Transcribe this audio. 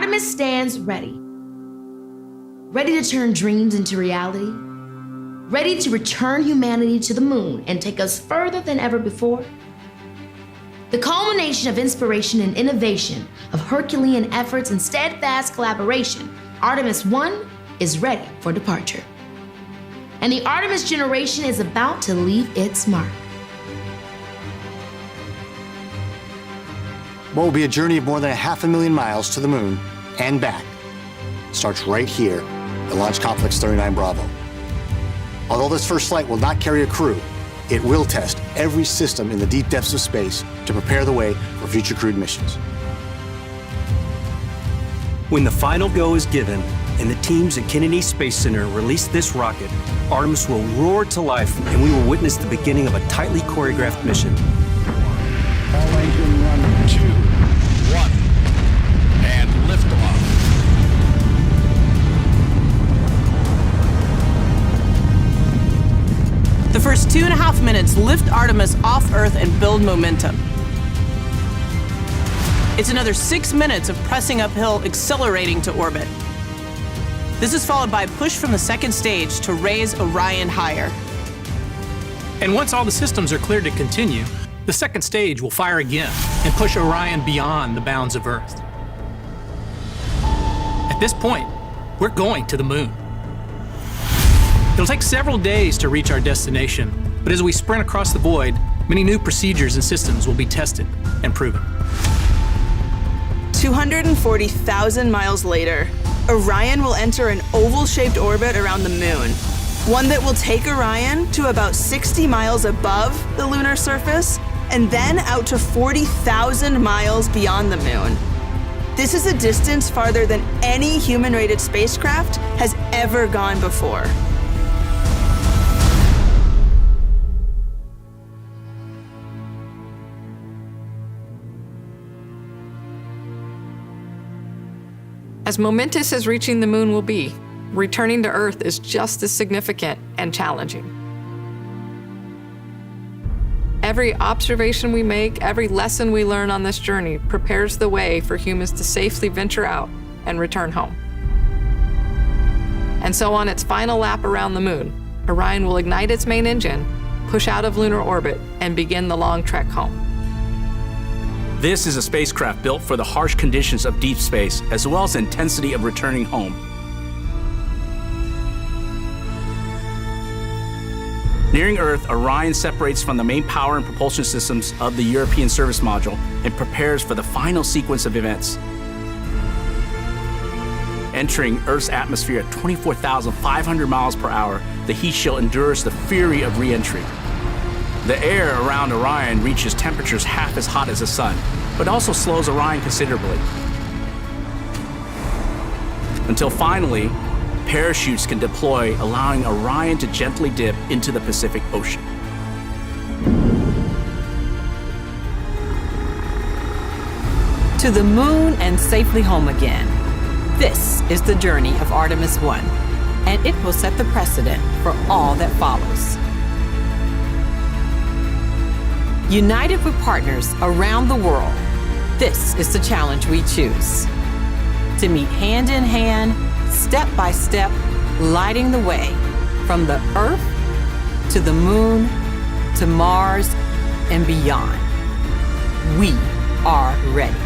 Artemis stands ready. Ready to turn dreams into reality. Ready to return humanity to the moon and take us further than ever before. The culmination of inspiration and innovation, of Herculean efforts and steadfast collaboration, Artemis I is ready for departure. And the Artemis generation is about to leave its mark. What will be a journey of more than 500,000 miles to the moon and back starts right here at Launch Complex 39 Bravo. Although this first flight will not carry a crew, it will test every system in the deep depths of space to prepare the way for future crewed missions. When the final go is given and the teams at Kennedy Space Center release this rocket, Artemis will roar to life and we will witness the beginning of a tightly choreographed mission. All engine run 2, 1, and liftoff. The first 2.5 minutes lift Artemis off Earth and build momentum. It's another 6 minutes of pressing uphill, accelerating to orbit. This is followed by a push from the second stage to raise Orion higher. And once all the systems are cleared to continue, the second stage will fire again and push Orion beyond the bounds of Earth. At this point, we're going to the moon. It'll take several days to reach our destination, but as we sprint across the void, many new procedures and systems will be tested and proven. 240,000 miles later, Orion will enter an oval-shaped orbit around the moon, one that will take Orion to about 60 miles above the lunar surface and then out to 40,000 miles beyond the moon. This is a distance farther than any human-rated spacecraft has ever gone before. As momentous as reaching the moon will be, returning to Earth is just as significant and challenging. Every observation we make, every lesson we learn on this journey prepares the way for humans to safely venture out and return home. And so on its final lap around the moon, Orion will ignite its main engine, push out of lunar orbit, and begin the long trek home. This is a spacecraft built for the harsh conditions of deep space, as well as the intensity of returning home. Nearing Earth, Orion separates from the main power and propulsion systems of the European Service Module and prepares for the final sequence of events. Entering Earth's atmosphere at 24,500 miles per hour, the heat shield endures the fury of re-entry. The air around Orion reaches temperatures half as hot as the sun, but also slows Orion considerably. Until finally, parachutes can deploy, allowing Orion to gently dip into the Pacific Ocean. To the moon and safely home again. This is the journey of Artemis I, and it will set the precedent for all that follows. United with partners around the world, this is the challenge we choose. To meet hand in hand, step by step, lighting the way from the Earth to the moon, to Mars, and beyond. We are ready.